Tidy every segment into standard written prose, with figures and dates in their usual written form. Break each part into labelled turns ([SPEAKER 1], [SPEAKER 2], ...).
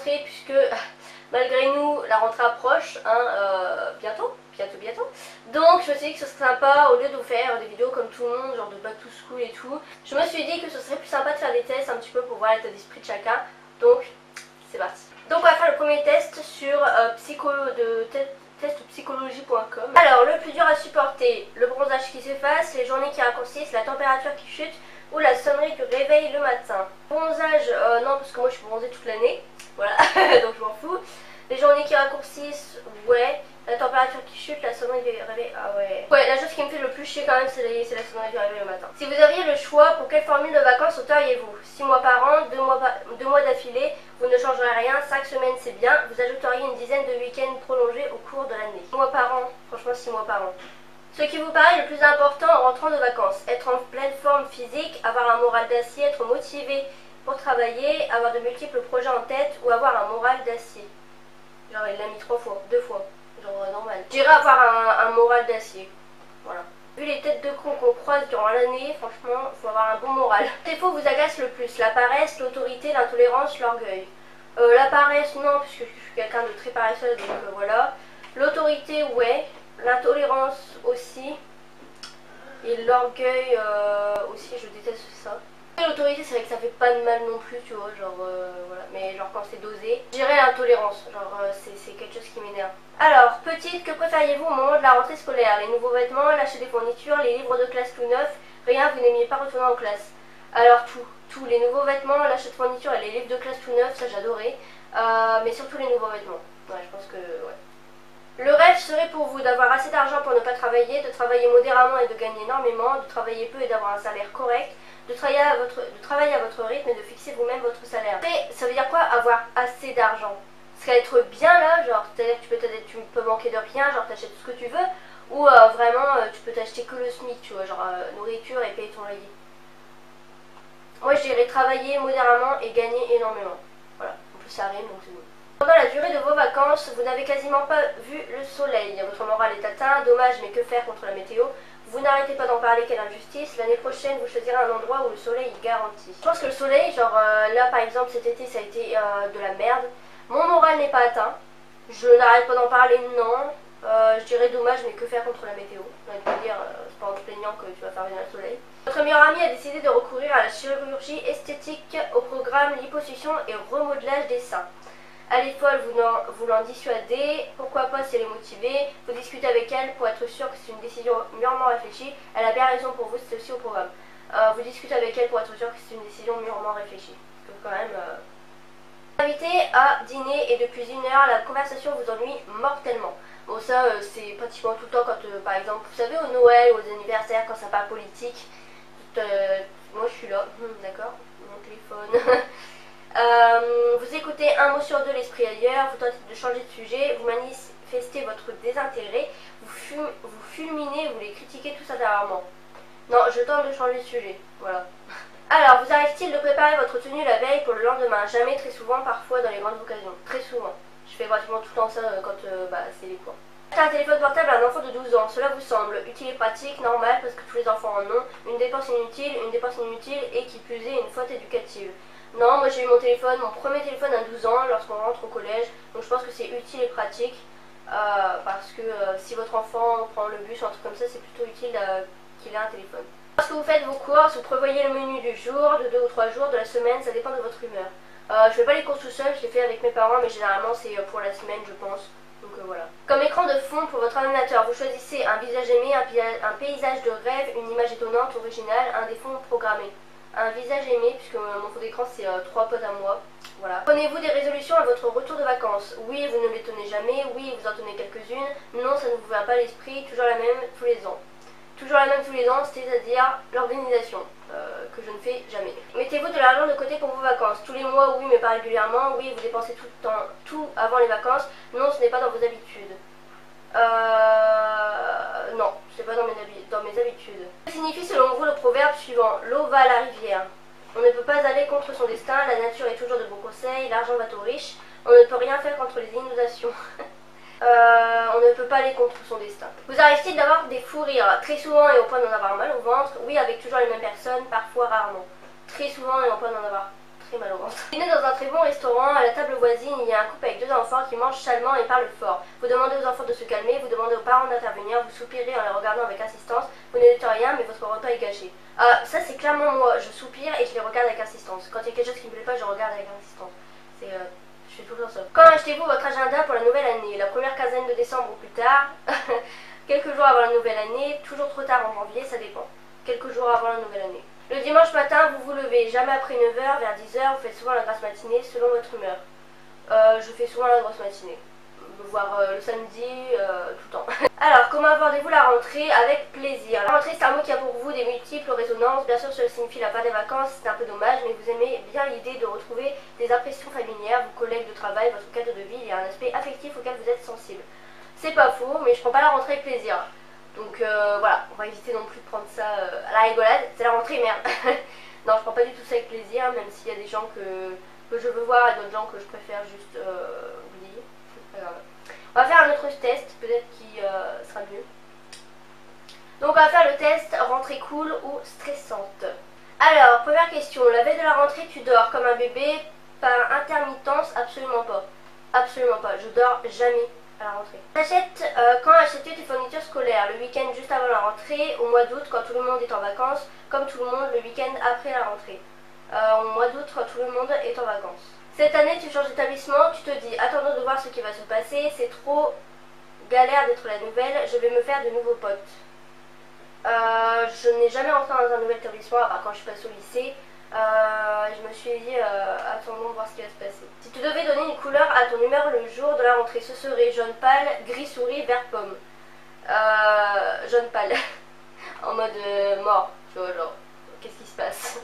[SPEAKER 1] rentrée puisque malgré nous la rentrée approche, hein, bientôt. Donc je me suis dit que ce serait sympa, au lieu de vous faire des vidéos comme tout le monde, genre de back to school et tout, je me suis dit que ce serait plus sympa de faire des tests un petit peu pour voir l'état d'esprit de chacun. Donc c'est parti. Donc on va faire le premier test sur testpsychologie.com. Alors le plus dur à supporter, le bronzage qui s'efface, les journées qui raccourcissent, la température qui chute ou la sonnerie du réveil le matin. Bronzage, non parce que moi je suis bronzée toute l'année, voilà, donc je m'en fous. Les journées qui raccourcissent, ouais. La température qui chute, la sonnerie du réveil, ah ouais. Ouais, la chose qui me fait le plus chier quand même, c'est la sonnerie du réveil le matin. Si vous aviez le choix, pour quelle formule de vacances opteriez-vous? 6 mois par an, 2 mois d'affilée, vous ne changerez rien, 5 semaines c'est bien, vous ajouteriez une dizaine de week-ends prolongés au cours de l'année. 6 mois par an, franchement 6 mois par an. Ce qui vous paraît le plus important en rentrant de vacances, être en pleine forme physique, avoir un moral d'acier, être motivé pour travailler, avoir de multiples projets en tête ou avoir un moral d'acier. Genre il l'a mis 3 fois, 2 fois. Genre normal. J'irai avoir un moral d'acier. Voilà. Vu les têtes de cons qu'on croise durant l'année, franchement, faut avoir un bon moral. Les défauts vous agacent le plus? La paresse, l'autorité, l'intolérance, l'orgueil. La paresse, non, puisque je suis quelqu'un de très paresseux, donc voilà. L'autorité, ouais. L'intolérance aussi. Et l'orgueil aussi, je déteste ça. L'autorité, c'est vrai que ça fait pas de mal non plus, tu vois, genre voilà, mais genre quand c'est dosé. Je dirais l'intolérance, genre c'est quelque chose qui m'énerve. Alors, petite, que préfériez-vous au moment de la rentrée scolaire? Les nouveaux vêtements, l'achat des fournitures, les livres de classe tout neufs, rien, vous n'aimiez pas retourner en classe? Alors tout, les nouveaux vêtements, l'achat de fournitures et les livres de classe tout neufs, ça j'adorais, mais surtout les nouveaux vêtements. Ouais, je pense que, ouais. Le rêve serait pour vous d'avoir assez d'argent pour ne pas travailler, de travailler modérément et de gagner énormément, de travailler peu et d'avoir un salaire correct, de travailler à votre rythme et de fixer vous-même votre salaire. Après, ça veut dire quoi avoir assez d'argent? C'est être bien là, genre, c'est-à-dire que tu peux manquer de rien, genre t'achètes tout ce que tu veux, ou vraiment tu peux t'acheter que le SMIC, tu vois, genre nourriture et payer ton loyer. Moi je dirais travailler modérément et gagner énormément. Voilà, en plus ça rime donc c'est bon. Pendant la durée de vos vacances, vous n'avez quasiment pas vu le soleil. Votre moral est atteint, dommage, mais que faire contre la météo? Vous n'arrêtez pas d'en parler, quelle injustice. L'année prochaine, vous choisirez un endroit où le soleil est garanti. Je pense que le soleil, genre là par exemple cet été ça a été de la merde. Mon moral n'est pas atteint. Je n'arrête pas d'en parler, non. Je dirais dommage, mais que faire contre la météo? J'ai envie de dire, c'est pas en te plaignant que tu vas faire venir le soleil. Votre meilleur ami a décidé de recourir à la chirurgie esthétique au programme liposuction et remodelage des seins. Elle est folle, vous l'en dissuadez, pourquoi pas si elle est motivée, vous discutez avec elle pour être sûr que c'est une décision mûrement réfléchie, elle a bien raison pour vous, c'est aussi au programme. Vous discutez avec elle pour être sûr que c'est une décision mûrement réfléchie. Donc quand même... Invité à dîner et depuis 1 heure, la conversation vous ennuie mortellement. Bon ça c'est pratiquement tout le temps quand par exemple, vous savez au Noël ou aux anniversaires quand ça parle politique, moi je suis là, d'accord, mon téléphone... vous écoutez un mot sur 2 l'esprit ailleurs, vous tentez de changer de sujet, vous manifestez votre désintérêt, vous fulminez, vous les critiquez tous intérieurement. Non, je tente de changer de sujet, voilà. Alors, vous arrive-t-il de préparer votre tenue la veille pour le lendemain? Jamais, très souvent, parfois dans les grandes occasions. Très souvent. Je fais pratiquement tout le temps ça quand c'est les cours. Acheter un téléphone portable à un enfant de 12 ans, cela vous semble utile et pratique, normal parce que tous les enfants en ont, une dépense inutile et qui plus est une faute éducative. Non, moi j'ai eu mon téléphone, mon premier téléphone à 12 ans lorsqu'on rentre au collège, donc je pense que c'est utile et pratique parce que si votre enfant prend le bus ou un truc comme ça, c'est plutôt utile qu'il ait un téléphone. Lorsque vous faites vos courses, vous prévoyez le menu du jour, de 2 ou 3 jours, de la semaine, ça dépend de votre humeur. Je fais pas les courses tout seul, je les fais avec mes parents, mais généralement c'est pour la semaine je pense, donc voilà. Comme écran de fond pour votre ordinateur, vous choisissez un visage aimé, un paysage de rêve, une image étonnante, originale, un des fonds programmés. Un visage aimé, puisque mon fond d'écran c'est 3 potes à moi. Voilà. Prenez-vous des résolutions à votre retour de vacances? Oui, vous ne les tenez jamais, oui, vous en tenez quelques-unes, non, ça ne vous vient pas à l'esprit, toujours la même tous les ans. Toujours la même tous les ans, c'est-à-dire l'organisation, que je ne fais jamais. Mettez-vous de l'argent de côté pour vos vacances? Tous les mois, oui, mais pas régulièrement, oui, vous dépensez tout avant les vacances, non, ce n'est pas dans vos habitudes. Non, c'est pas dans mes habitudes. Que signifie selon vous le proverbe suivant? L'eau va à la rivière. On ne peut pas aller contre son destin, la nature est toujours de bons conseils, l'argent va aux riches, on ne peut rien faire contre les inondations. On ne peut pas aller contre son destin. Vous arrive-t-il d'avoir des fous rires? Très souvent et au point d'en avoir mal au ventre? Oui, avec toujours les mêmes personnes, parfois rarement. Très souvent et au point d'en avoir très mal au ventre. Dîner dans un très bon restaurant, à la table voisine, il y a un couple avec deux enfants qui mangent salement et parlent fort. Vous demandez aux enfants de se calmer, vous demandez aux parents d'intervenir, vous soupirez en les regardant avec insistance, vous ne dites rien mais votre repas est gâché. Ça c'est clairement moi, je soupire et je les regarde avec insistance. Quand il y a quelque chose qui me plaît pas, je regarde avec insistance. Je fais tout le temps ça. Quand achetez-vous votre agenda pour la nouvelle année? La première quinzaine de décembre ou plus tard? Quelques jours avant la nouvelle année? Toujours trop tard en janvier? Ça dépend. Quelques jours avant la nouvelle année. Le dimanche matin, vous vous levez jamais après 9 h, vers 10 h, vous faites souvent la grasse matinée selon votre humeur. Je fais souvent la grosse matinée. Voire le samedi, tout le temps. Alors, comment abordez-vous la rentrée? Avec plaisir. La rentrée, c'est un mot qui a pour vous des multiples résonances. Bien sûr, cela signifie la fin des vacances, c'est un peu dommage, mais vous aimez bien l'idée de retrouver des impressions familières, vos collègues de travail, votre cadre de vie, il y a un aspect affectif auquel vous êtes sensible. C'est pas faux, mais je prends pas la rentrée avec plaisir. Donc voilà, on va éviter non plus de prendre ça à la rigolade. C'est la rentrée, merde. Non, je prends pas du tout ça avec plaisir, même s'il y a des gens que je veux voir et d'autres gens que je préfère juste oublier. C'est pas grave. On va faire un autre test, peut-être qui sera mieux. Donc on va faire le test rentrée cool ou stressante. Alors, première question, la veille de la rentrée, tu dors comme un bébé par intermittence? Absolument pas. Absolument pas, je dors jamais à la rentrée. Quand achètes-tu tes fournitures scolaires? Le week-end juste avant la rentrée, au mois d'août quand tout le monde est en vacances, comme tout le monde le week-end après la rentrée. Au mois d'août quand tout le monde est en vacances. Cette année tu changes d'établissement, tu te dis attendons de voir ce qui va se passer, c'est trop galère d'être la nouvelle, je vais me faire de nouveaux potes. Je n'ai jamais rentré dans un nouvel établissement, à part quand je passe au lycée. Je me suis dit attendons de voir ce qui va se passer. Si tu devais donner une couleur à ton humeur le jour de la rentrée, ce serait jaune pâle, gris souris, vert pomme. Jaune pâle. En mode mort, tu vois, genre qu'est-ce qui se passe?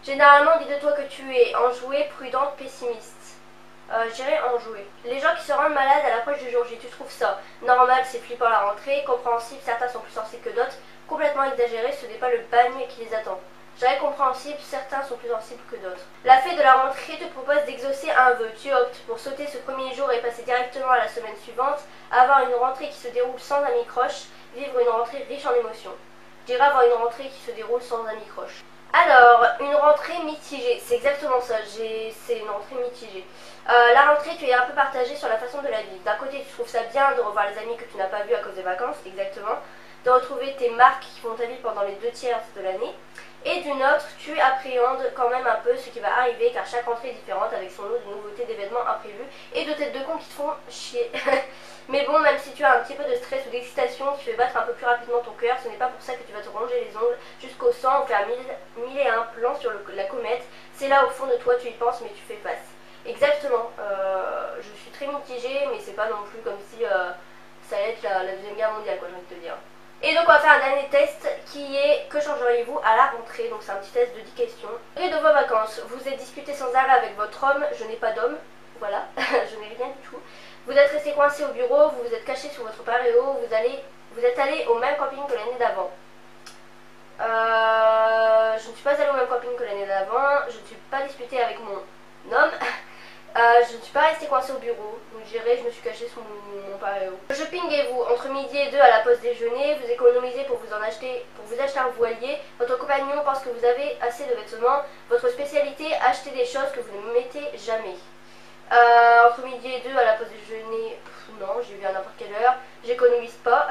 [SPEAKER 1] Généralement, dis de toi que tu es enjouée, prudente, pessimiste. Je dirais enjouée. Les gens qui se rendent malades à l'approche du jour J, tu trouves ça normal? C'est flippant la rentrée, compréhensible, certains sont plus sensibles que d'autres, complètement exagéré, ce n'est pas le bagne qui les attend. Je dirais compréhensible, certains sont plus sensibles que d'autres. La fée de la rentrée te propose d'exaucer un vœu. Tu optes pour sauter ce premier jour et passer directement à la semaine suivante, avoir une rentrée qui se déroule sans amis-croches, vivre une rentrée riche en émotions. Je dirais avoir une rentrée qui se déroule sans amis-croches. Alors, une rentrée mitigée, c'est exactement ça, c'est une rentrée mitigée. La rentrée, tu es un peu partagée sur la façon de la vivre. D'un côté, tu trouves ça bien de revoir les amis que tu n'as pas vus à cause des vacances, exactement, de retrouver tes marques qui font ta vie pendant les 2/3 de l'année. Et d'une autre, tu appréhendes quand même un peu ce qui va arriver car chaque rentrée est différente avec son lot de nouveautés, d'événements imprévus et de têtes de con qui te font chier. Mais bon, même si tu as un petit peu de stress ou d'excitation qui fait battre un peu plus rapidement ton cœur, ce n'est pas pour ça que tu vas te ronger les ongles jusqu'au sang ou faire mille et un plans sur la comète. C'est là au fond de toi, tu y penses mais tu fais face. Exactement, je suis très mitigée mais c'est pas non plus comme si ça allait être la Deuxième Guerre mondiale, quoi, j'ai envie de te dire. Et donc on va faire un dernier test qui est que changeriez-vous à la rentrée. Donc c'est un petit test de 10 questions. Et de vos vacances, vous êtes disputé sans arrêt avec votre homme, je n'ai pas d'homme, voilà, je n'ai rien du tout. Vous êtes resté coincé au bureau, vous vous êtes caché sur votre paréo, vous êtes allé au même camping que l'année d'avant. Je ne suis pas allée au même camping que l'année d'avant, je ne suis pas disputée avec mon homme. Je ne suis pas restée coincée au bureau, donc je me suis cachée sous mon paréo. Shoppingez-vous entre midi et 2 à la pause déjeuner, vous économisez pour vous acheter un voilier, votre compagnon pense que vous avez assez de vêtements, votre spécialité, acheter des choses que vous ne mettez jamais. Entre midi et 2 à la pause déjeuner, non, j'y vais à n'importe quelle heure, j'économise pas,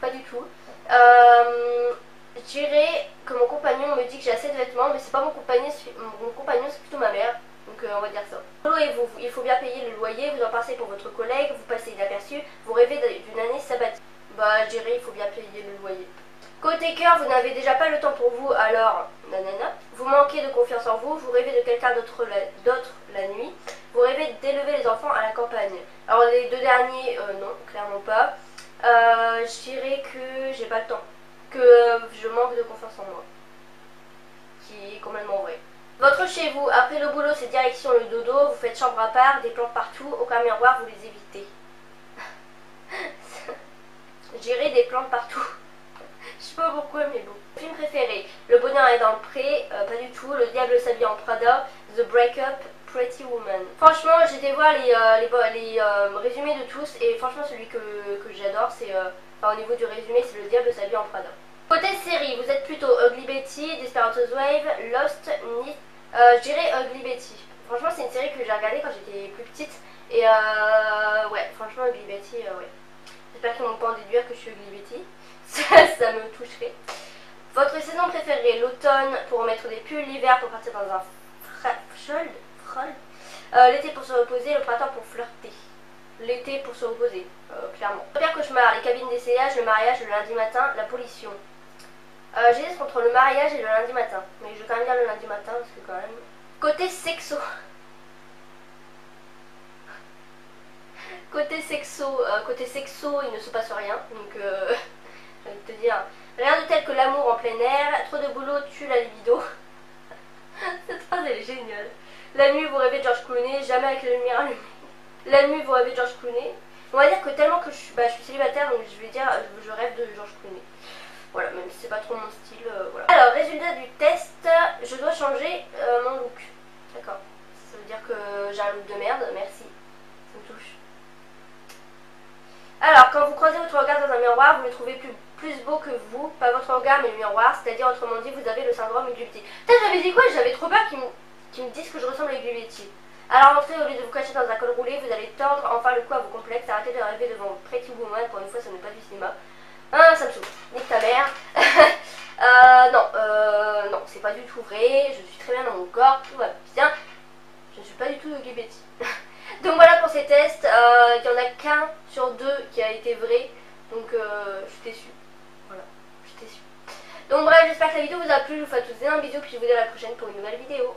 [SPEAKER 1] pas du tout. Je dirais que mon compagnon me dit que j'ai assez de vêtements, mais c'est pas mon compagnon c'est plutôt ma mère. Donc on va dire ça. Louez-vous, il faut bien payer le loyer, vous en passez pour votre collègue, vous passez inaperçu, vous rêvez d'une année sabbatique. Bah je dirais il faut bien payer le loyer. Côté cœur, vous n'avez déjà pas le temps pour vous, alors nanana. Vous manquez de confiance en vous, vous rêvez de quelqu'un d'autre la nuit, vous rêvez d'élever les enfants à la campagne. Alors les deux derniers, non, clairement pas. Je dirais que j'ai pas le temps, que je manque de confiance en moi, qui est complètement vrai. Votre chez vous, après le boulot, c'est direction le dodo, vous faites chambre à part, des plantes partout, aucun miroir, vous les évitez. J'irai des plantes partout. Je sais pas pourquoi, mais bon. Film préféré, Le bonheur est dans le pré, pas du tout, Le diable s'habille en Prada, The Breakup, Pretty Woman. Franchement, j'étais voir les résumés de tous, et franchement, celui que j'adore, c'est, au niveau du résumé, c'est Le diable s'habille en Prada. Côté série, vous êtes plutôt Ugly Betty, Desperate Housewives, Lost, Je dirais Ugly Betty. Franchement, c'est une série que j'ai regardée quand j'étais plus petite. Et ouais, franchement, Ugly Betty, ouais. J'espère qu'ils ne vont pas en déduire que je suis Ugly Betty. Ça me toucherait. Votre saison préférée, l'automne pour mettre des pulls, l'hiver pour partir dans un frôle. L'été pour se reposer, le printemps pour flirter. L'été pour se reposer, clairement. Le pire cauchemar, les cabines d'essayage, le mariage, le lundi matin, la pollution. J'hésite entre le mariage et le lundi matin. Mais je vais quand même dire le lundi matin parce que quand même... Côté sexo. Côté sexo, il ne se passe rien. Donc, j'ai envie de te dire, rien de tel que l'amour en plein air. Trop de boulot tue la libido. Cette phrase, elle est géniale. La nuit, vous rêvez de George Clooney, jamais avec la lumière allumée. La nuit, vous rêvez de George Clooney. On va dire que tellement que je suis célibataire, donc je vais dire, je rêve de George Clooney. Voilà, même si c'est pas trop mon style, voilà. Alors, résultat du test, je dois changer mon look. D'accord. Ça veut dire que j'ai un look de merde, merci. Ça me touche. Alors, quand vous croisez votre regard dans un miroir, vous le trouvez plus beau que vous, pas votre regard mais le miroir, c'est-à-dire autrement dit, vous avez le syndrome Ugly Betty. Putain, j'avais dit quoi? J'avais trop peur qu'ils me disent que je ressemble à Ugly Betty. Alors rentrez, au lieu de vous cacher dans un col roulé, vous allez tordre enfin le cou à vos complexes, arrêtez de rêver devant Pretty Woman, pour une fois ça n'est pas du cinéma. Ah, ça me saoule, nique ta mère. Non, c'est pas du tout vrai, je suis très bien dans mon corps, tout va bien. Je ne suis pas du tout Ugly Betty. Donc voilà pour ces tests, il n'y en a qu'un sur deux qui a été vrai, donc je suis déçue. Voilà, je suis déçue. Donc bref, j'espère que la vidéo vous a plu, je vous fais à tous un bisou, puis je vous dis à la prochaine pour une nouvelle vidéo.